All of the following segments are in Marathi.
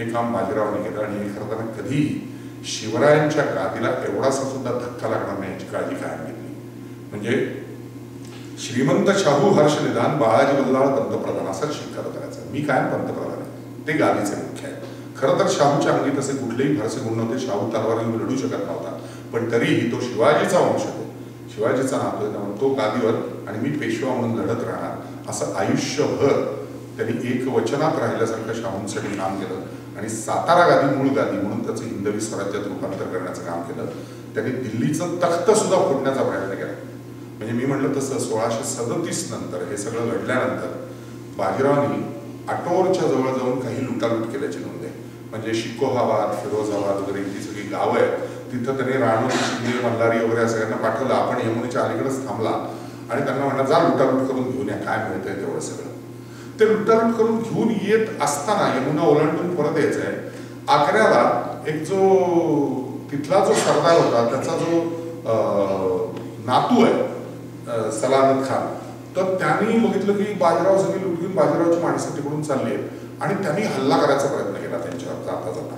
हे काम बाजीरावाने केलं आणि हे करताना कधीही शिवरायांच्या गादीला एवढासा सुद्धा धक्का लागणार नाही याची काळजी कायम घेतली. म्हणजे श्रीमंत शाहू हर्ष निदान बाळाजी बल्लाळ पंतप्रधान असाच शिक्का करायचा. मी कायम पंतप्रधान आहे, ते गादीचे मुख्य आहे. खरं तर शाहूच्या अंगी तसे कुठलेही फारसे गुण नव्हते. शाहू तलवारीवर लढू शकत नव्हता, पण तरीही तो शिवाजीचा वंश आहे, शिवाजीचा नातू आहे, त्यामुळे तो गादीवर आणि मी पेशवा म्हणून लढत राहणार असं आयुष्यभर त्यांनी एक वचनात राहिल्यासारखं शाहूंसाठी काम केलं. आणि सातारा गादी मूळ गादी म्हणून त्याचं हिंदवी स्वराज्यात रूपांतर करण्याचं काम केलं. त्यांनी दिल्लीचं तख्त सुद्धा फोडण्याचा प्रयत्न केला. म्हणजे मी म्हटलं तसं 1637 नंतर हे सगळं घडल्यानंतर बाजीरावांनी आटोरच्या जवळ जाऊन काही लुटालूट केल्याची नोंद आहे. म्हणजे शिकोहाबाद, फिरोजाबाद वगैरे ती सगळी गावं आहेत, तिथं त्यांनी राणोजी, शिंदे, मल्हारी वगैरे सगळ्यांना पाठवलं. आपण यमुनेच्या अलीकडेच थांबला आणि त्यांना म्हणलं जा लुटालूट करून घेऊन या, काय मिळतंय तेवढं सगळं. ते लुटालूट करून घेऊन येत असताना यमुना ओलांडून परत यायचं आहे. आग्र्याला एक जो तिथला जो सरदार होता त्याचा जो नातू आहे सलामत खान, तर त्यांनी बघितलं की बाजीराव सगळी लुट घेऊन बाजीरावची माणसं तिकडून चालली आहेत आणि त्यांनी हल्ला करायचा प्रयत्न केला त्यांच्यावर जाता जाता.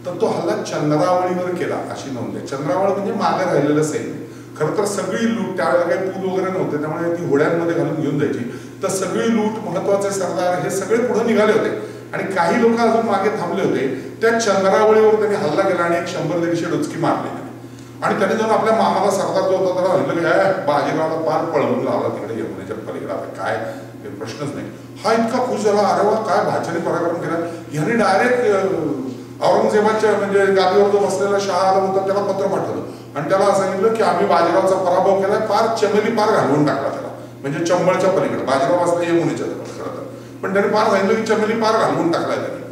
तर तो हल्ला चंद्रावळीवर केला अशी नोंद आहे. चंद्रावळ म्हणजे मागे राहिलेलं सैन्य. खरं तर सगळी लूट, त्यावेळेला काही पूल वगैरे नव्हते त्यामुळे ती होड्यांमध्ये घालून घेऊन जायची. तर सगळी लूट, महत्वाचे सरदार हे सगळे पुढे निघाले होते आणि काही लोक अजून मागे थांबले होते. त्या चंद्रावळीवर त्यांनी हल्ला केला आणि 100-150 डुचकी मारली. आणि त्याने जाऊन आपल्या मामाला सरदार जो होता त्याला म्हटलं की बाजीरावाला पार पळवून लावला तिकडे यमुनेच्या पलीकडे. आता काय प्रश्नच नाही. हा इतका खुश झाला, अरे वा काय भाच्याने पराक्रम केला. ह्याने डायरेक्ट औरंगजेबाच्या म्हणजे गादीवर जो बसलेला शहा आला होता त्याला पत्र पाठवलं आणि त्याला सांगितलं की आम्ही बाजीरावचा पराभव केलाय, पार चमेली पार घालवून टाकला त्याला. म्हणजे चंबळच्या पलीकडे, बाजीराव असला यमुनेच्या जवळ खरं तर, पण त्याने पार सांगितलं की चमेली पार घालवून टाकलाय त्याने.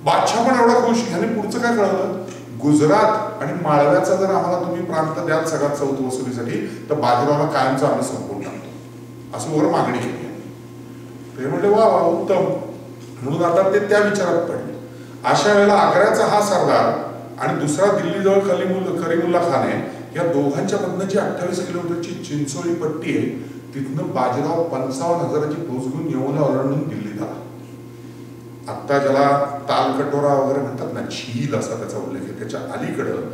बादशाह पण एवढा खुश. ह्याने पुढचं काय कळलं, गुजरात आणि माळव्याचा जर आम्हाला तुम्ही प्रांत द्याल सगळ्यात चौथ वसुलीसाठी तर बाजीरावला कायमचं आम्ही संपवून टाकतो असं वर मागणी केली. ते म्हणले वा वा उत्तम. म्हणून आता ते त्या विचारात पडले. अशा वेळेला आग्र्याचा हा सरदार आणि दुसरा दिल्लीजवळ करीमुल्ला खान आहे, या दोघांच्या मधनं जी 28 किलोमीटरची चिंचोळी पट्टी आहे तिथनं बाजीराव 55,000ची फौज घेऊन यमुना ओलांडून दिल्लीत आला. आत्ता ज्याला तालकटोरा वगैरे म्हणतात ना, झील असा त्याचा उल्लेख आहे. त्याच्या अलीकडं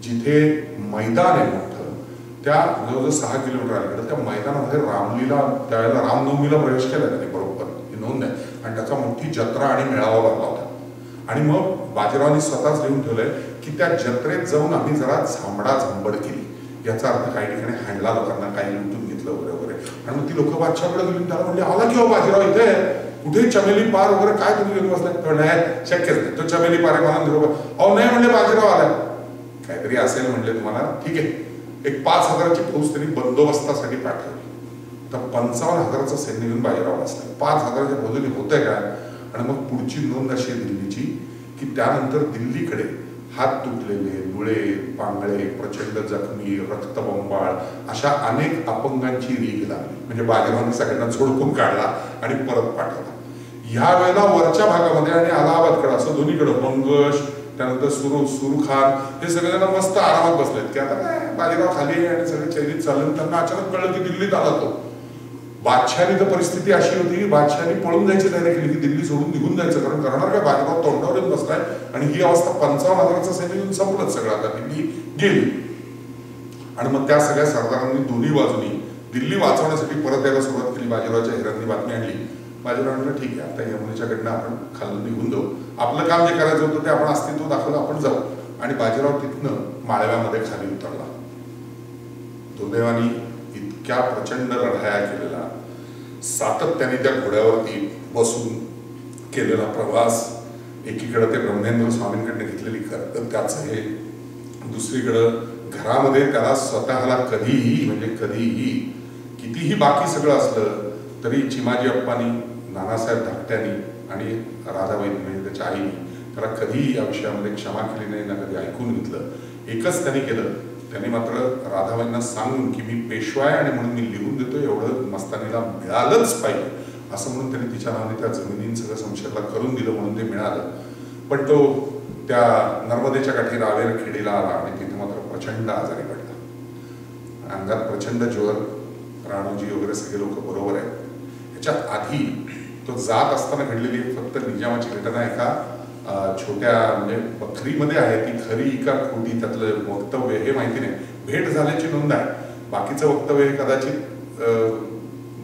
जिथे मैदान आहे मोठं, त्या जवळजवळ 6 किलोमीटर अलीकडं त्या मैदानामध्ये रामलीला, त्यावेळेला रामनवमीला प्रवेश केला त्याने बरोबर, ही नोंद आहे. आणि त्याचा मोठी जत्रा आणि मेळावा भरला होता. आणि मग बाजीरावांनी स्वतःच लिहून ठेवलंय की त्या जत्रेत जाऊन आम्ही जरा झांबड केली. याचा अर्थ काही ठिकाणी हाणला लोकांना, काही लुटून घेतलं वगैरे वगैरे. आणि मग ती लोक बादशाहकडे गेली, त्याला म्हणजे आला की हो बाजीराव इथे कुठे चमेली पार वगैरे काय तुम्ही घेऊन बसलाय. नाही शक्यच नाही, तो चमेली पार आहे मला निरोप. अहो नाही म्हणले बाजीराव आलाय, काहीतरी असेल म्हणले तुम्हाला, ठीक आहे. एक 5,000ची फौज त्यांनी बंदोबस्तासाठी पाठवली. तर 55,000चं सैन्य घेऊन बाजीराव बसला. 5,000च्या फौजेने होतंय काय. आणि मग पुढची नोंद अशी आहे दिल्लीची की त्यानंतर दिल्लीकडे हात तुटलेले, डोळे पांगळे, प्रचंड जखमी, रक्तबंबाळ अशा अनेक अपंगांची रीग लागली. म्हणजे बाजीरावांनी सगळ्यांना झोडपून काढला आणि परत पाठवला. ह्या वेळेला वरच्या भागामध्ये आणि अलाहाबादकडे असं दोन्हीकडे मंगश, त्यानंतर सुरुखान हे सगळेजण मस्त आरामात बसलेत की आता काय बाजीराव खाली आहे आणि सगळे चैनीत चालले. त्यांना अचानक कळलं की दिल्लीत आला तो. बादशाहनी तर परिस्थिती अशी होती की बादशाहनी पळून जायची तयारी केली की दिल्ली सोडून निघून जायचं, कारण करणार काय बाजीराव तोंडावर येऊन बसलाय आणि ही अवस्था 55,000चं सैन्य येऊन संपलंच सगळं. आता दिल्ली गेली. आणि मग त्या सगळ्या सरदारांनी दोन्ही बाजूनी दिल्ली वाचवण्यासाठी परत यायला सुरुवात केली. बाजीरावच्या हिरांनी बातमी आणली. बाजीराव म्हणलं ठीक आहे आता यमुनेच्याकडनं आपण खाल्लं निघून जाऊ, आपलं काम जे करायचं होतं ते आपण अस्तित्व दाखवलं, आपण जाऊ. आणि बाजीराव तिथनं माळव्यामध्ये खाली उतरला. दुर्दैवानी इतक्या प्रचंड लढाया केलेला, सातत्याने त्या घोड्यावरती बसून केलेला प्रवास, एकीकडे ते ब्रह्मेंद्र स्वामींकडनं घेतलेली कर्तव्य त्याचं हे, दुसरीकडं घरामध्ये त्याला स्वतःला कधीही म्हणजे कधीही कितीही बाकी सगळं असलं तरी चिमाजी अप्पानी, नानासाहेब धाकट्यांनी आणि राधाबाई म्हणजे त्याच्या आईनी त्याला कधीही या विषयामध्ये क्षमा केली नाही ना कधी ऐकून घेतलं. एकच त्यांनी केलं, त्यांनी मात्र राधाबाईंना सांगून की मी पेशवा आहे आणि म्हणून मी लिहून देतो, एवढं मस्तानीला मिळालंच पाहिजे असं म्हणून त्यांनी तिच्या नावाने त्या जमिनीन सगळं संशयला करून दिलं, म्हणून ते मिळालं. पण तो त्या नर्मदेच्या काठी रावेर खेडीला आला आणि तिथे मात्र प्रचंड आजारी पडला. अंगात प्रचंड ज्वर, राणोजी वगैरे सगळे लोक बरोबर आहेत. ह्याच्या आधी तो जात असताना घडलेली फक्त निजामाची घटना एका छोट्या म्हणजे बखरीमध्ये आहे ती खरी का खोटी त्यातलं वक्तव्य हे माहिती नाही. भेट झाल्याची नोंद आहे, बाकीचं वक्तव्य हे कदाचित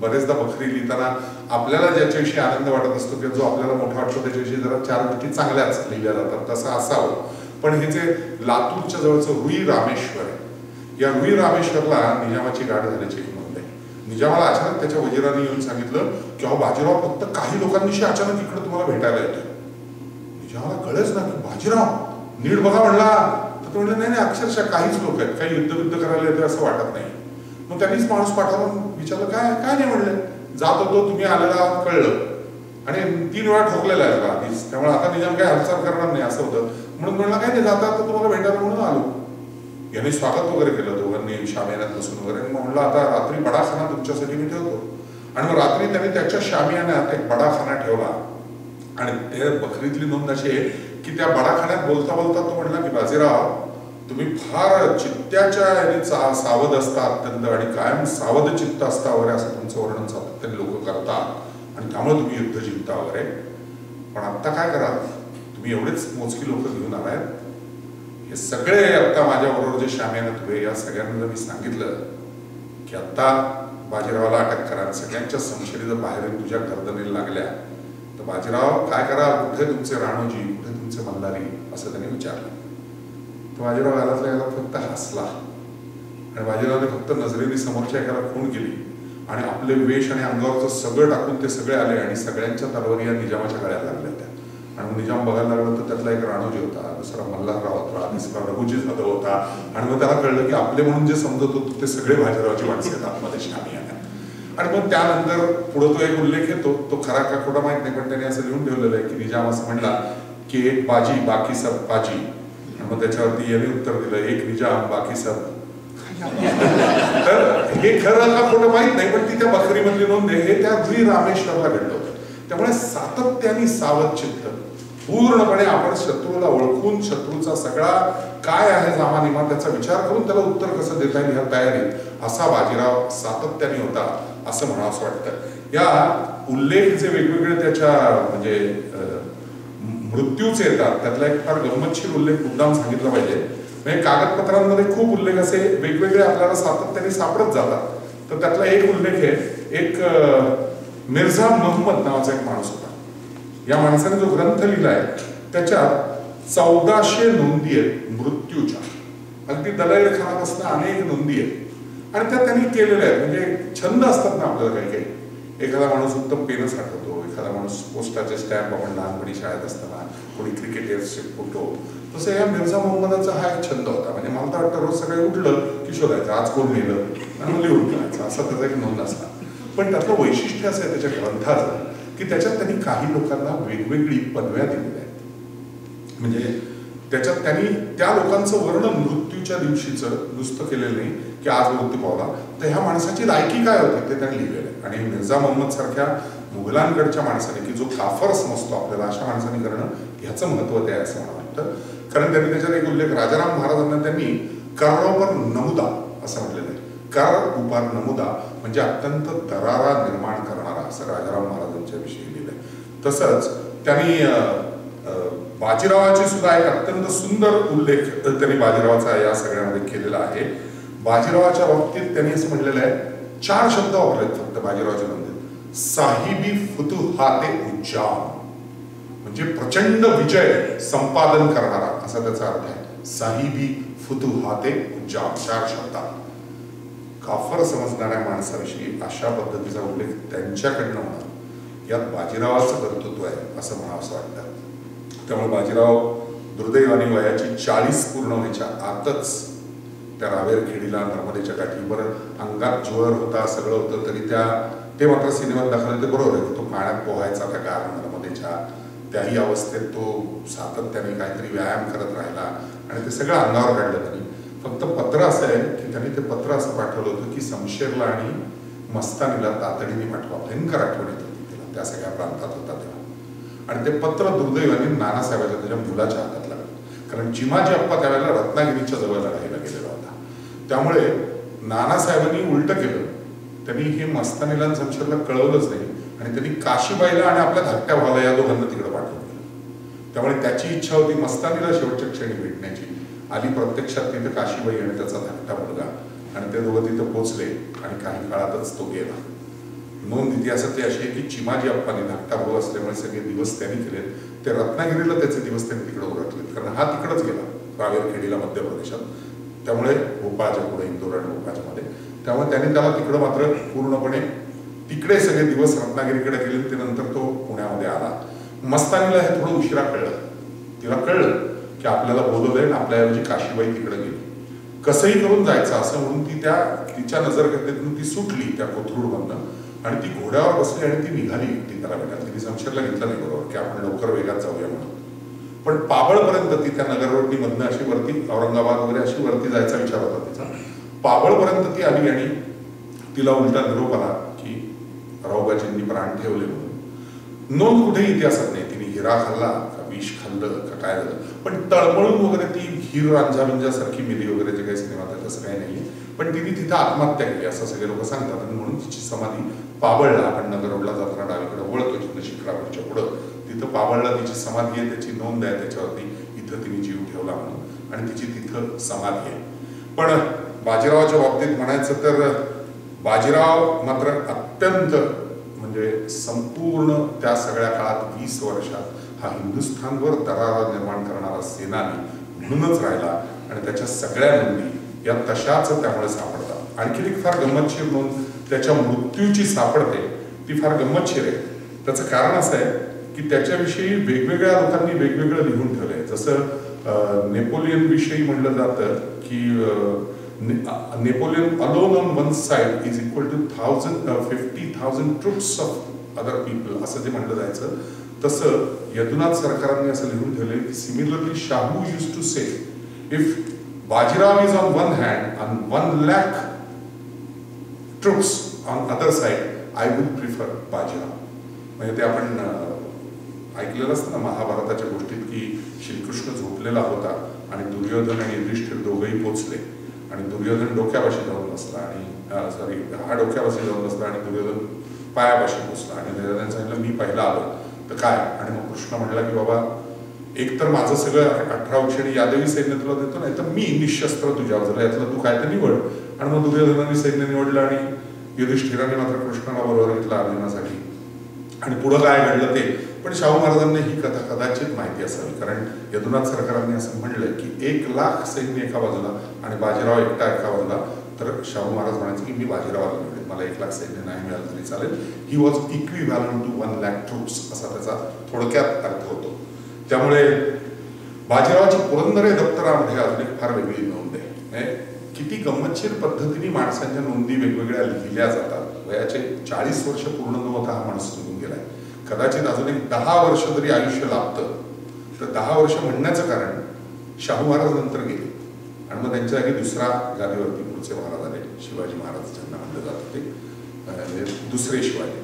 बरेचदा बखरी लिहिताना आपल्याला ज्याच्याविषयी आनंद वाटत असतो किंवा जो आपल्याला मोठा वाटतो त्याच्याविषयी जरा 4 गोष्टी चांगल्याच लिहिल्या जातात, तसं असावं. पण हे जे लातूरच्या जवळचं रुई रामेश्वर आहे, या रुई रामेश्वरला निजामाची गाठ झाल्याची नोंद आहे. निजामाला अचानक त्याच्या वजिरांनी येऊन सांगितलं की अहो बाजीराव फक्त काही लोकांनीशी अचानक इकडे तुम्हाला भेटायला येतोय. निजामाला कळच ना की बाजीराव नीट बघा म्हणला, तर तो म्हणलं नाही अक्षरशः काहीच लोक आहेत, काही युद्ध करायला येतोय असं वाटत नाही. मग त्यांनीच माणूस पाठवून विचारलं काय काय नाही म्हणलं, जात होतो तुम्ही आलेला कळलं आणि 3 वेळा ठोकलेला आहे का आधीच, त्यामुळे आता निजाम काही हालचाल करणार नाही असं होतं. म्हणून म्हणलं काय नाही जाता तर तुम्हाला भेटायला म्हणून आलो. यांनी स्वागत वगैरे केलं दोघांनी शामियानात बसून वगैरे. मग म्हणलं आता रात्री बडाखाना तुमच्यासाठी मी ठेवतो. आणि मग रात्री त्यांनी त्याच्या शामियानात एक बडाखाना ठेवला. आणि ते बखरीतली नोंद अशी आहे की त्या बडाखान्यात बोलता बोलता तो म्हणला की बाजीराव तुम्ही फार चित्त्याच्या याने सावध असता अत्यंत, आणि कायम सावध चित्त असता वगैरे असं तुमचं वर्णन सातत्याने लोक करतात आणि त्यामुळे तुम्ही युद्ध जिंकता वगैरे. पण आत्ता काय करा, तुम्ही एवढेच मोजकी लोक घेऊन आलायत, हे सगळे आता माझ्याबरोबर जे शामियानात उभे या सगळ्यांना मी सांगितलं की आता बाजीरावाला अटक करा, सगळ्यांच्या संशय जर बाहेर तुझ्या गर्दनीला लागल्या तर बाजीराव काय करा, कुठे तुमचे राणोजी, कुठे तुमचे मल्हारी, असं त्यांनी विचारलं. तर बाजीराव घरातल्या याला फक्त हसला आणि बाजीरावने फक्त नजरेने समोरच्या एकाला खूण केली आणि आपले वेश आणि अंगावरचं सगळं टाकून ते सगळे आले आणि सगळ्यांच्या तलवारी या निजामाच्या गळ्यात लागल्या होत्या. आणि मग निजाम बघायला लागला तर त्यातला एक राणोजी होता, दुसरा मल्हारराव होता, तिसरा रघुजी जाधव होता. आणि मग त्याला कळलं की आपले म्हणून जे समजत होतो ते सगळे बाजीरावाची माणसं आहेत आतमध्ये शामियानात. आणि मग त्यानंतर पुढे तो एक उल्लेख येतो, तो खरा का खोटा माहित नाही, पण त्याने असं लिहून ठेवलेलं आहे की निजाम असं म्हणला की एक बाजी बाकी सब पाजी. आणि मग त्याच्यावरती यांनी उत्तर दिलं एक निजाम बाकी सब. तर हे खरं का खोटं माहित नाही, पण ती त्या बखरीमधली नोंद आहे. हे त्या रुई रामेश्वरला घडलं होतं. त्यामुळे सातत्याने सावध चित्त, पूर्णपणे आपण शत्रूला ओळखून शत्रूचा सगळा काय आहे जामानिमा त्याचा विचार करून त्याला उत्तर कसं देता येईल ह्या तयारीत असा बाजीराव सातत्याने होता असं म्हणावं असं वाटतं. या उल्लेख जे वेगवेगळे त्याच्या म्हणजे मृत्यूचे येतात त्यातला एक फार गंमतशीर उल्लेख मुद्दाम सांगितला पाहिजे. म्हणजे कागदपत्रांमध्ये खूप उल्लेख असे वेगवेगळे आपल्याला सातत्याने सापडत जातात. तर त्यातला एक उल्लेख आहे, एक मिर्झा महम्मद नावाचा एक माणूस होता. या माणसाने जो ग्रंथ लिहिलाय त्याच्यात 1400 नोंदी आहेत मृत्यूच्या. अगदी दलाईल खानापासून अनेक नोंदी आहेत आणि त्या त्यांनी केलेल्या आहेत. म्हणजे छंद असतात ना आपल्याला काही काही. एखादा माणूस उत्तम पेनं साठवतो, एखादा माणूस पोस्टाचे स्टॅम्प आपण लहानपणी शाळेत असताना, कोणी क्रिकेटर्सचे फोटो. तसं या मिर्झा मोहम्मदाचा हा एक छंद होता. म्हणजे मला तर वाटतं रोज सकाळी उठलं की शोधायचं आज कोण लिहिलं आणि मग लिहून ठेवायचं, असा त्याचा एक नोंद असला. पण त्यातलं वैशिष्ट्य असं आहे त्याच्या ग्रंथाचं की त्याच्यात त्यांनी काही लोकांना वेगवेगळी पदव्या दिलेल्या आहेत. म्हणजे त्याच्यात त्यांनी त्या लोकांचं वर्णन मृत्यूच्या दिवशीचं नुसतं केलेलं नाही की आज मृत्यू पावला, तर ह्या माणसाची लायकी काय होती ते त्यांनी लिहिलेलं आहे. आणि मिर्झा मोहम्मद सारख्या मुघलांकडच्या माणसाने की जो काफर समजतो आपल्याला, अशा माणसाने करणं ह्याचं महत्व ते आहे असं मला वाटतं. कारण त्यांनी त्याच्यात एक उल्लेख राजाराम महाराजांना त्यांनी कर्रोपर नमुदा असं म्हटलेलं आहे. कर उपार नमुदा म्हणजे अत्यंत दरारा निर्माण करणारा असं राजाराम महाराजांच्या विषयी लिहिलंय. तसंच त्यांनी बाजीरावाची सुद्धा एक अत्यंत सुंदर उल्लेख त्यांनी बाजीरावाचा या सगळ्यामध्ये केलेला आहे. बाजीरावाच्या बाबतीत त्यांनी असं म्हणलेलं आहे, 4 शब्द वापरलेत फक्त बाजीरावाच्या नोंदीत. साहिबी फुतुहाते उज्जाम म्हणजे प्रचंड विजय संपादन करणारा असा त्याचा अर्थ आहे. साहिबी फुतुहाते उज्जाम 4 शब्दात. काफर समजणाऱ्या माणसाविषयी अशा पद्धतीचा उल्लेख त्यांच्याकडनं होणार यात बाजीरावाचं कर्तृत्व आहे असं म्हणावं वाटतं. त्यामुळे बाजीराव दुर्दैवाने वयाची 40 पूर्ण व्हायच्या आतच त्या रावेर खेडीला नर्मदेच्या काठीवर अंगात ज्वर होता, सगळं होतं, तरी ते मात्र सिनेमात दाखवलं ते बरोबर आहे. तो पाण्यात पोहायचा त्या गार नर्मदेच्या त्याही अवस्थेत तो सातत्याने काहीतरी व्यायाम करत राहिला आणि ते सगळं अंगावर काढलं त्यांनी. फक्त पत्र असं आहे की त्यांनी ते पत्र असं पाठवलं होतं की शमशेरला आणि मस्तानीला तातडीने पाठवा. भयंकर आठवण येत होती तिला, त्या सगळ्या प्रांतात होता तेव्हा. आणि ते पत्र दुर्दैवाने नानासाहेबाच्या त्याच्या मुलाच्या हातात लागलं. कारण चिमाजी अप्पा त्यावेळेला रत्नागिरीच्या जवळ लढाईला गेलेला होता. त्यामुळे नानासाहेबांनी उलट केलं, त्यांनी हे मस्तानीला आणि शमशेरला कळवलंच नाही आणि त्यांनी काशीबाईला आणि आपल्या धाकट्या भावाला या दोघांना तिकडे पाठवलं. त्यामुळे त्याची इच्छा होती मस्तानीला शेवटच्या क्षणी भेटण्याची. आली प्रत्यक्षात तिथे काशीबाई आणि त्याचा धाकटा मुलगा, आणि ते दोघं तिथं पोचले आणि काही काळातच तो गेला. नोंद इतिहासातली अशी आहे की चिमाजी अप्पाने धाकटा भाऊ असल्यामुळे सगळे दिवस त्यांनी केले. ते रत्नागिरीला त्याचे दिवस त्यांनी तिकडे उरकलेत, कारण हा तिकडंच गेला रावेरखेडीला मध्य प्रदेशात. त्यामुळे भोपाळच्या पुढे इंदोर आणि भोपाळच्या मध्ये, त्यामुळे त्यांनी त्याला तिकडं मात्र पूर्णपणे तिकडे सगळे दिवस रत्नागिरीकडे गेले. ते नंतर तो पुण्यामध्ये आला. मस्तानीला हे थोडं उशिरा कळलं. तिला कळलं की आपल्याला बोलवलंय आणि आपल्याऐवजी काशीबाई तिकडे गेली. कसंही करून जायचं असं म्हणून ती तिच्या नजरगतीतून ती सुटली त्या कोथरूडमधनं आणि ती घोड्यावर बसली आणि ती निघाली एकटी त्याला भेटायला. तिने शमशेरला घेतलं नाही बरोबर की आपण लवकर वेगात जाऊया म्हणून. पण पाबळपर्यंत ती त्या नगरवरती मधनं अशी वरती औरंगाबाद वगैरे अशी वरती जायचा विचार होता तिचा. पाबळपर्यंत ती आली आणि तिला उलटा निरोप आला की रावबाजींनी प्राण ठेवले म्हणून. नोंद कुठेही इतिहासात नाही तिने हिरा खाल्ला का विष खाल्लं का काय झालं, पण तळमळून वगैरे ती हिर रांझाबिंजासारखी मिली वगैरे जे काही सिनेमात आहे तसं काही नाहीये. पण तिने तिथं आत्महत्या केली असं सगळे लोक सांगतात, आणि म्हणून तिची समाधी पाबळला, आपण नगर रोडला जाताना डावीकडे वळतो जिथं शिखरापूरच्या पुढं, तिथं पाबळला तिची समाधी आहे. त्याची नोंद आहे त्याच्यावरती, इथं तिने जीव ठेवला म्हणून, आणि तिची तिथं समाधी आहे. पण बाजीरावाच्या बाबतीत म्हणायचं तर बाजीराव मात्र अत्यंत म्हणजे संपूर्ण त्या सगळ्या काळात 20 वर्षात हा हिंदुस्थानवर दरारा निर्माण करणारा सेनानी म्हणूनच राहिला, आणि त्याच्या सगळ्या नोंदी या तशाच त्यामुळे सापडतात. आणखी एक फार गंमतशीर नोंद त्याच्या मृत्यूची सापडते, ती फार गंमतशीर आहे. त्याचं कारण असं आहे की त्याच्याविषयी वेगवेगळ्या लोकांनी वेगवेगळं लिहून ठेवलंय. जसं नेपोलियन विषयी म्हणलं जातं की Napoleon alone on one side is equal to 50,000 troops of other people असं जे म्हणलं जायचं. तसं यदुनाथ सरकारांनी असं लिहून ठेवले की similarly Shahu used to say if Bajirao is on one hand and 1 lakh troops on other side I would prefer Bajirao. म्हणजे ते आपण ऐकलेलं असतं ना महाभारताच्या गोष्टीत की श्रीकृष्ण झोपलेला होता आणि दुर्योधन आणि युधिष्ठिर दोघंही पोचले, आणि दुर्योधन डोक्यापाशी जाऊन बसला आणि हा डोक्यापाशी जाऊन बसला आणि दुर्योधन पायापाशी पोचला, आणि दुर्योधन सांगितलं मी पहिला आलो तर काय. आणि मग कृष्ण म्हणला की बाबा एक तर माझं सगळं 18 क्षणी यादवी सैन्य तुला देतो, नाही तर मी निशस्त्र तुझ्या बाजूला, यातलं तू काय तर निवड. आणि मग दुर्योधनाने सैन्य निवडलं आणि युधिष्ठिराने मात्र कृष्णाला बरोबर घेतला अर्जुनासाठी, आणि पुढं काय घडलं ते. पण शाहू महाराजांना ही कथा कदाचित माहिती असावी, कारण यदुनाथ सरकारांनी असं म्हणलं की 1 लाख सैन्य एका बाजूला आणि बाजीराव एकटा एका बाजूला. तर शाहू महाराज म्हणायचे की मी बाजीरावाला निवडेल, मला 1 लाख सैन्य नाही मिळालं तरी चालेल. He was equivalent to 1 lakh troops असा त्याचा थोडक्यात अर्थ होतो. त्यामुळे बाजीरावाची पुरंदरे दप्तरामध्ये अजून एक फार वेगळी नोंद आहे. किती गंमतशीर पद्धतीने माणसांच्या नोंदी वेगवेगळ्या लिहिल्या जातात. वयाचे 40 वर्ष पूर्ण न होता हा माणूस निघून गेलाय. कदाचित अजून एक 10 वर्ष जरी आयुष्य लाभतं तर 10 वर्ष म्हणण्याचं कारण शाहू महाराज नंतर गेले, आणि मग त्यांच्या जागी दुसरा गादीवरती पुढचे महाराज आले, शिवाजी महाराज ज्यांना म्हणलं जातं ते दुसरे शिवाजी.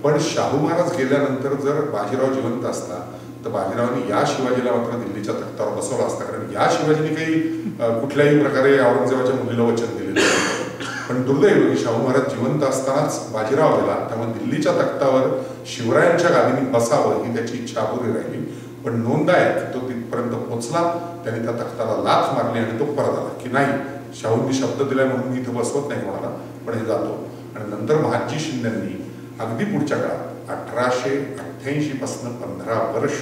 पण शाहू महाराज गेल्यानंतर जर बाजीराव जिवंत असता तर बाजीरावांनी या शिवाजीला मात्र दिल्लीच्या तख्तावर बसवला असता, कारण या शिवाजीने काही कुठल्याही प्रकारे औरंगजेबाच्या मुलीला वचन दिलेलं नाही. पण दुर्दैव की शाहू महाराज जिवंत असतानाच बाजीराव गेला, त्यामुळे दिल्लीच्या तख्तावर शिवरायांच्या गादीने बसावं ही त्याची इच्छा अपुरी राहिली. पण नोंद आहे की तो तिथपर्यंत पोहोचला, त्याने त्या तख्ताला लाथ मारली आणि तो परत आला की नाही शाहूंनी शब्द दिलाय म्हणून मी इथं बसवत नाही कोणाला, पण हे जातो. आणि नंतर महादजी शिंदेंनी अगदी पुढच्या काळात 1888 पासून 15 वर्ष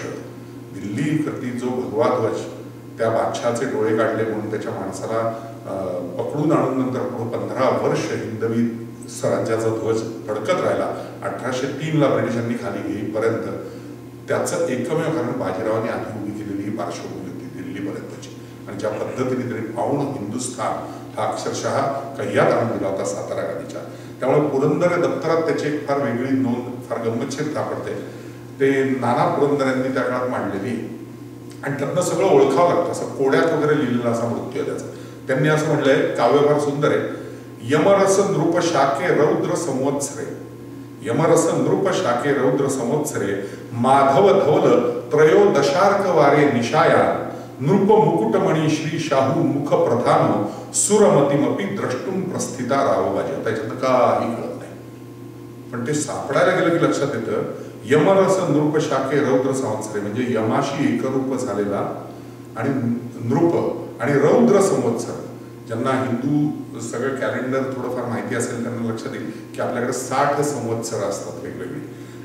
दिल्ली प्रती जो भगवा ध्वज त्या बादशहाचे डोळे काढले म्हणून त्याच्या माणसाला पकडून आणून नंतर 15 वर्ष हिंदवी स्वराज्याचा ध्वज फडकत राहिला. 1803 ब्रिटिशांनी खाली घेईपर्यंत त्याचं एकमेव कारण बाजीरावांनी आधी उभी केलेली ही पार्श्वभूमी होती दिल्लीपर्यंतची, आणि ज्या पद्धतीने त्यांनी पाऊण हिंदुस्थान हा अक्षरशः कह्यात आणून दिला होता सातारा गादीच्या. त्यामुळे पुरंदर दप्तरात त्याची एक फार वेगळी नोंद फार गंमतशीर सापडते. ते नाना पुरंदरांनी त्या काळात मांडलेली, आणि त्यातनं सगळं ओळखावं लागतं. असं कोड्यात वगैरे लिहिलेला असा मृत्यू आहे त्याचा. त्यांनी असं म्हटलंय, काव्य फार सुंदर आहे, यमरस नृप शाके रौद्र संवत्सरे, यमरस नृप शाके रौद्र संवत्सरे माधव धवल त्रयोदशार्क वारे निशाया नृप मुकुटमणी श्री शाहू मुख प्रधान सुरमतीमपी द्रष्टुम प्रस्थिता रावबाजी. त्याच्यातनं काही कळत नाही, पण ते सापडायला गेलं की लक्षात येतं यमरस नृप शाखे रौद्र संवत्सरे, म्हणजे यमाशी एकरूप झालेला आणि नृप आणि रौद्र संवत्सर. ज्यांना हिंदू सगळं कॅलेंडर थोडंफार माहिती असेल त्यांना लक्षात येईल की आपल्याकडे 60 संवत्सर असतात वेगवेगळी.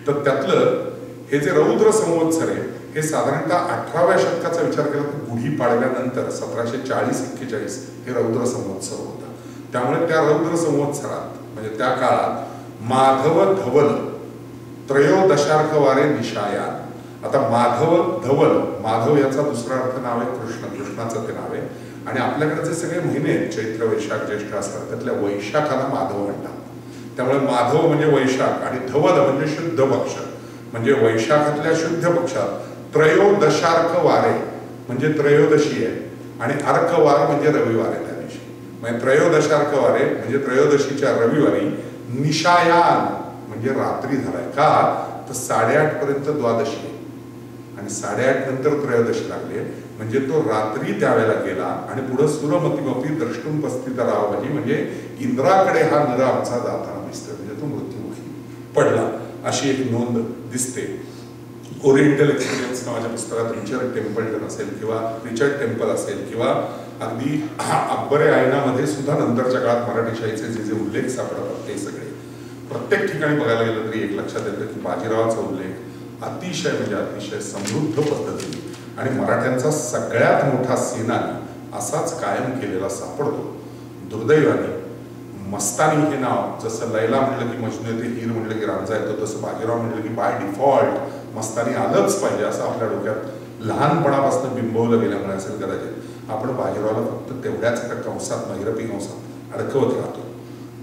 तर त्यातलं हे जे रौद्र संवत्सर आहे हे साधारणतः 18व्या शतकाचा विचार केला तर गुढी पाडव्यानंतर 1740-41 हे रौद्र संवत्सर होता. त्यामुळे त्या रौद्र संवत्सरात म्हणजे त्या काळात माधव धवल त्रयोदशार्क वारे निशायान. आता माधव धवल, माधव याचा दुसरा अर्थ नाव आहे कृष्ण, कृष्णाचं ते नाव आहे. आणि आपल्याकडे जे सगळे महिने आहेत चैत्र वैशाख ज्येष्ठ असतात त्यातल्या वैशाखाला माधव म्हणतात. त्यामुळे माधव म्हणजे वैशाख आणि धवल म्हणजे शुद्ध पक्ष, म्हणजे वैशाखातल्या शुद्ध पक्षात त्रयोदशार्क वारे म्हणजे त्रयोदशी आहे आणि अर्क वार म्हणजे रविवार आहे त्या दिवशी. म्हणजे त्रयोदशार्क वारे म्हणजे त्रयोदशीच्या रविवारी निशायान म्हणजे रात्री झालाय. का तर 8:30 पर्यंत द्वादशी आहे आणि 8:30 नंतर त्रयोदशी लागली म्हणजे तो रात्री त्यावेळेला गेला आणि पुढे सुरमतीमपी द्रष्टुम पस्थित राहावं म्हणजे इंद्राकडे हा नर आमचा जाताना दिसतोय, म्हणजे तो मृत्युमुखी पडला अशी एक नोंद दिसते. ओरिएंटल एक्सपिरियन्स नावाच्या पुस्तकात रिचर्ड टेम्पल्टन असेल किंवा रिचर्ड टेम्पल असेल किंवा अगदी अकबरे आयनामध्ये सुद्धा नंतरच्या काळात मराठी शाहीचे जे जे उल्लेख सापडतात ते सगळे प्रत्येक ठिकाणी बघायला गेलं तरी एक लक्षात येतं की बाजीरावाचा उल्लेख अतिशय म्हणजे अतिशय समृद्ध पद्धतीने आणि मराठ्यांचा सगळ्यात मोठा सेनानी असाच कायम केलेला सापडतो. दुर्दैवाने मस्तानी हे नाव जसं लैला म्हटलं की मजनू येते, हीर म्हटलं की रांझा येतो, तसं बाजीराव म्हटलं की बाय डिफॉल्ट मस्तानी आलंच पाहिजे असं आपल्या डोक्यात लहानपणापासून बिंबवलं गेल्यामुळे असेल कदाचित. आपण बाजीरावला फक्त तेवढ्याच एका कंसात महिरपी कंसात अडकवत राहतो.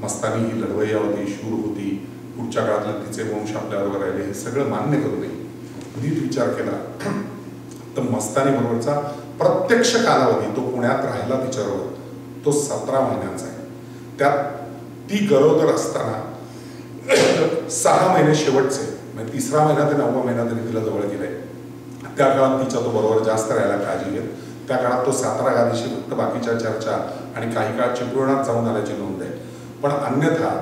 मस्तानी ही लढवय्या होती, शूर होती, पुढच्या काळातले तिचे वंश आपल्याबरोबर राहिले हे सगळं मान्य करू नये. नीट विचार केला तर मस्तानी बरोबरचा प्रत्यक्ष कालावधी तो पुण्यात राहिला तिच्याबरोबर तो 17 महिन्यांचा आहे. त्यात ती गरोदर असताना 6 महिने शेवटचे म्हणजे 3रा महिना ते 9वा महिना तरी तिला जवळ गेलाय. त्या काळात तिच्या तो बरोबर जास्त राहायला काळजी घेत. त्या काळात तो 17 गादीशी फक्त बाकीच्या चर्चा आणि काही काळ चिपळुणात जाऊन आल्याची नोंद आहे. पण अन्यथा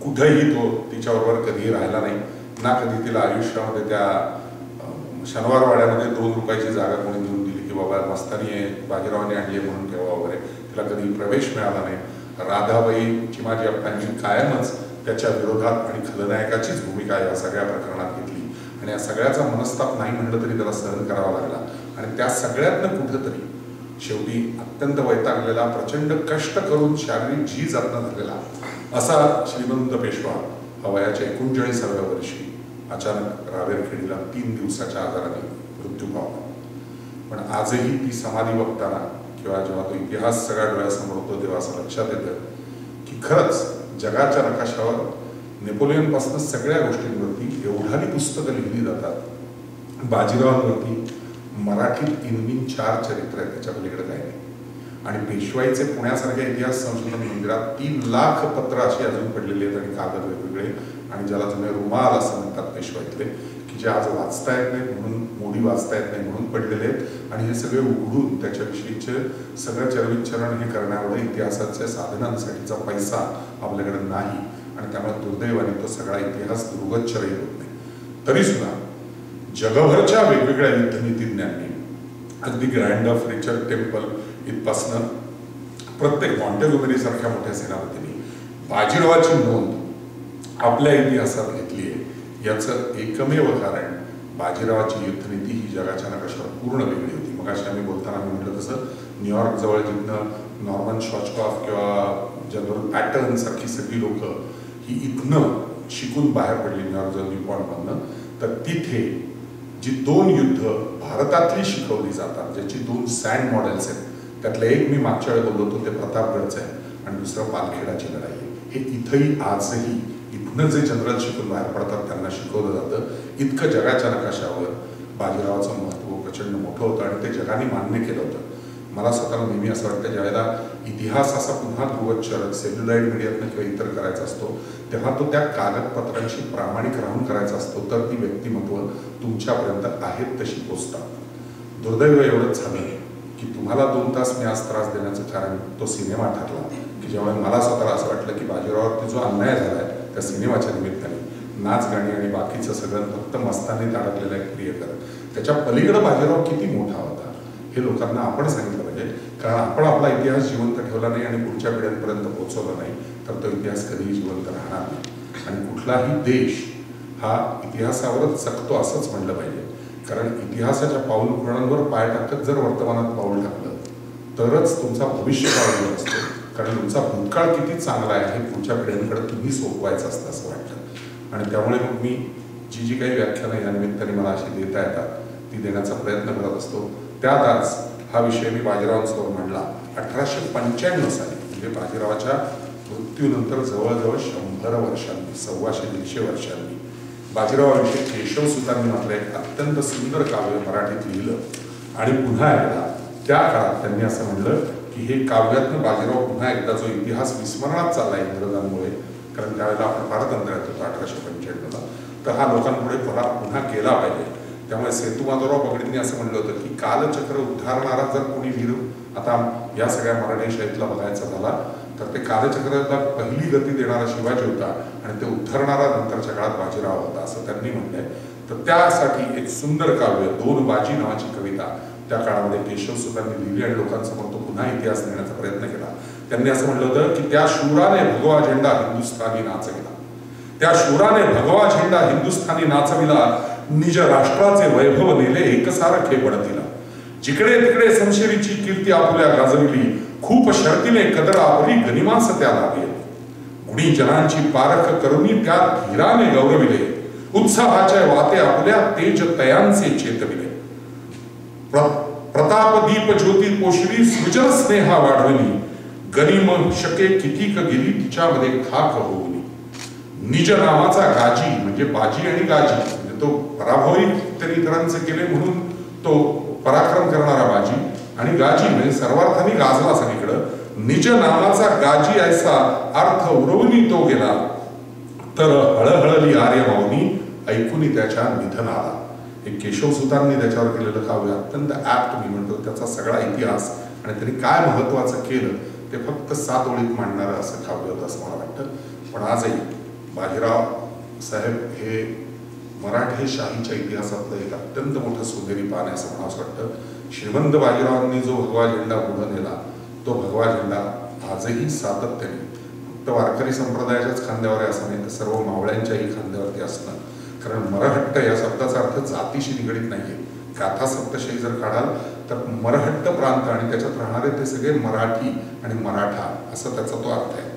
कुठेही तो तिच्याबरोबर कधीही राहिला नाही ना. कधी तिला आयुष्यामध्ये त्या शनिवारवाड्यामध्ये 2 रुपयाची जागा कोणी देऊन दिली की बाबा मस्तानी आहे बाजीरावाने आणली म्हणून ठेवा वगैरे, तिला कधी प्रवेश मिळाला नाही. राधाबाई चिमाजी अप्पांनी कायमच त्याच्या विरोधात आणि खलनायकाचीच भूमिका या सगळ्या प्रकरणात घेतली आणि या सगळ्याचा मनस्ताप नाही म्हणलं तरी त्याला सहन करावा लागला. आणि त्या सगळ्यातनं कुठंतरी शेवटी अत्यंत वैतागलेला प्रचंड कष्ट करून शारीरिक झीज जत्न झालेला असा श्रीमंत पेशवा हा वयाच्या 39व्या वर्षी अचानक रावेरखेडीला 3 दिवसाच्या आजाराने मृत्यू पावला. पण आजही ती समाधी बघताना किंवा जेव्हा तो इतिहास सगळ्या डोळ्यासमोर होतो तेव्हा असं लक्षात येतं की खरंच जगाच्या नकाशावर नेपोलियनपासून सगळ्या गोष्टींवरती एवढाली पुस्तकं लिहिली जातात. बाजीरावांवरती मराठीत इनमिन 4 चरित्र आहेत, त्याच्या पलीकडे काही नाही. आणि पेशवाईचे पुण्यासारख्या इतिहास संशोधन मंदिरात 3 लाख पत्र अशी अजून पडलेली आहेत आणि कागद वेगवेगळे आणि ज्याला जुने रुमाल असं म्हणतात पेशवाईतले की जे आज वाचता येत नाही म्हणून मोडी वाचता येत नाही म्हणून पडलेले आहेत. आणि हे सगळे उघडून त्याच्याविषयीचे सगळं चरविचरण हे करण्यामुळे इतिहासाच्या साधनांसाठीचा पैसा आपल्याकडे नाही आणि त्यामुळे दुर्दैवाने तो सगळा इतिहास दुर्गोच्चरही होत नाही. तरी सुद्धा जगभरच्या वेगवेगळ्या युद्धनीतिज्ञांनी अगदी ग्रँड ऑफ रिचर्ड टेम्पल इथपासनं प्रत्येक मॉन्टेगोमेरी सारख्या मोठ्या सेनापतींनी बाजीरावाची नोंद आपल्या इतिहासात घेतली आहे. याचं एकमेव कारण बाजीरावाची युद्धनीती ही जगाच्या नकाशावर पूर्ण वेगळी होती. मग अशी आम्ही बोलताना आम्ही म्हटलं तसं न्यूयॉर्क जवळ जिथनं नॉर्मन शॉचकॉफ किंवा जनरल पॅटर्न सारखी सगळी लोक ही इथनं शिकून बाहेर पडली न्यूयॉर्क जवळ न्यूपॉइंटमधनं, तर तिथे जी 2 युद्ध भारतातली शिकवली जातात ज्याची 2 सँड मॉडेल्स आहेत त्यातलं एक मी मागच्या वेळी बोललो होतो ते प्रतापगडचं आहे आणि दुसरं पालखेडाची लढाई आहे. हे इथंही आजही इथनं जे जनरल शिकून बाहेर पडतात त्यांना शिकवलं जातं. इतकं जगाच्या नकाशावर बाजीरावाचं महत्त्व प्रचंड मोठं होतं आणि ते जगाने मान्य केलं होतं. मला स्वतःला नेहमी असं वाटतं ज्यावेळेला इतिहास असा पुन्हा ध्रुवोच्चार सेल्युलॉइड मीडियातनं किंवा इतर करायचा असतो तेव्हा तो त्या कागदपत्रांशी प्रामाणिक राहून करायचा असतो तर ती व्यक्तिमत्व तुमच्यापर्यंत आहेत तशी पोचतात. दुर्दैव एवढंच झालं की तुम्हाला 2 तास मी आज त्रास देण्याचं कारण तो सिनेमा ठरला की जेव्हा मला स्वतःला असं वाटलं की बाजीरावावरती जो अन्याय झाला आहे त्या सिनेमाच्या निमित्ताने नाच गाणी आणि बाकीचं सगळं फक्त मस्तानीत अडकलेला एक प्रियकर. त्याच्या पलीकडं बाजीराव किती मोठा होता हे लोकांना आपण सांगितलं पाहिजे. कारण आपण आपला इतिहास जिवंत ठेवला नाही आणि पुढच्या पिढ्यांपर्यंत पोहोचवला नाही तर तो इतिहास कधीही जिवंत राहणार नाही. आणि कुठलाही देश हा इतिहासावरच जगतो असंच म्हणलं पाहिजे. कारण इतिहासाच्या पाऊलखुणांवर पाय टाकत जर वर्तमानात पाऊल टाकलं तरच तुमचा भविष्यकाळ असतो. कारण तुमचा भूतकाळ किती चांगला आहे हे पुढच्या पिढ्यांकडे तुम्ही सोपवायचं असतं असं वाटतं. आणि त्यामुळे मग मी जी काही व्याख्यानं या निमित्ताने मला अशी देता येतात ती देण्याचा प्रयत्न करत असतो. त्यात आज हा विषय मी बाजीरावांसमोर मांडला 1895 साली. म्हणजे बाजीरावाच्या मृत्यूनंतर जवळजवळ 100 वर्षांनी 125-150 वर्षांनी बाजीरावाविषयी केशवसुतांनी मात्र एक अत्यंत सुंदर काव्य मराठीत लिहिलं. आणि पुन्हा एकदा त्या काळात त्यांनी असं म्हणलं की हे काव्यातनं बाजीराव पुन्हा एकदा जो इतिहास विस्मरणात चालला इंग्रजांमुळे, कारण त्यावेळेला आपण भारतांतरात होतो 1895ला, तर हा लोकांपुढे पुन्हा केला पाहिजे. त्यामुळे सेतुमाधवराव बगडींनी असं म्हणलं होतं की कालचक्र उद्धारणारा जर कोणी वीर आता या सगळ्या मराठी शाळेतला बघायचा झाला तर ते कालचक्राला पहिली गती देणारा शिवाजी होता आणि ते उद्धारणारा नंतरच्या काळात बाजीराव होता असं त्यांनी म्हटलंय. तर त्यासाठी एक सुंदर काव्य 2 बाजी नावाची कविता त्या काळामध्ये केशवसुतांनी लिहिली आणि लोकांसमोर तो पुन्हा इतिहास देण्याचा प्रयत्न केला. त्यांनी असं म्हटलं होतं की त्या शूराने भगवा झेंडा हिंदुस्थानी नाचविला, त्या शूराने भगवा झेंडा हिंदुस्थानी नाचविला, निज राष्ट्राचे वैभव नेले एकसारखे बढतीला, जिकडे तिकडे समशेरीची कीर्ती आपुल्या गाजविली, खूप शर्तीने कदर आपली गनिमास त्या लागेल, गुणी जनांची पारख करुनी त्या धीराने गौरविले, उत्साहाच्या वाते आपल्या तेज तयांचे चेतविले, प्रताप दीप ज्योती पोषली सृजन स्नेहा वाढविली, गनिम शके कितीक गेली तिच्यामध्ये खाक होऊनी, निज नावाचा गाजी म्हणजे बाजी आणि गाजी म्हणजे तो पराभवी तरी इतरांचे केले म्हणून तो पराक्रम करणारा बाजी, आणि गाजी म्हणजे सर्वार्थाने गाजला सगळीकडं, निज नावाचा गाजी ऐसा अर्थ उरवून तो गेला, तर हळहळली आर्य माऊनी ऐकूनी त्याच्या निधनाला. हे केशवसुतांनी त्याच्यावर केलेलं काव्य अत्यंत ऍप्ट मी म्हणतो. त्याचा सगळा इतिहास आणि त्यांनी काय महत्वाचं केलं ते फक्त 7 ओळीत मांडणारं असं काव्य होतं असं मला वाटतं. पण आजही बाजीराव साहेब हे मराठी शाहीच्या इतिहासातलं एक अत्यंत मोठं सोनेरी पान आहे असं म्हणावं वाटतं. श्रीमंत बाजीरावांनी जो भगवा झेंडा पुढे नेला तो भगवा झेंडा आजही सातत्याने फक्त वारकरी संप्रदायाच्याच खांद्यावर आहे असं नाही तर सर्व मावळ्यांच्याही खांद्यावरती असणं. कारण मरहट्ट या शब्दाचा अर्थ जातीशी निगडीत नाहीये. गाथा सप्तशही जर काढाल तर मरहट्ट प्रांत आणि त्याच्यात राहणारे ते सगळे मराठी आणि मराठा असं त्याचा तो अर्थ आहे.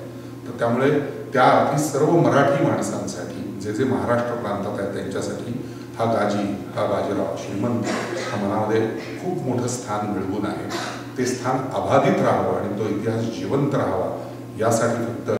तर त्यामुळे त्या अर्थी सर्व मराठी माणसांसाठी जे जे महाराष्ट्र प्रांतात आहेत त्यांच्यासाठी हा गाजी हा बाजीराव श्रीमंत हा मनामध्ये खूप मोठं स्थान मिळवून आहे. ते स्थान अबाधित राहावं आणि तो इतिहास जिवंत राहावा यासाठी फक्त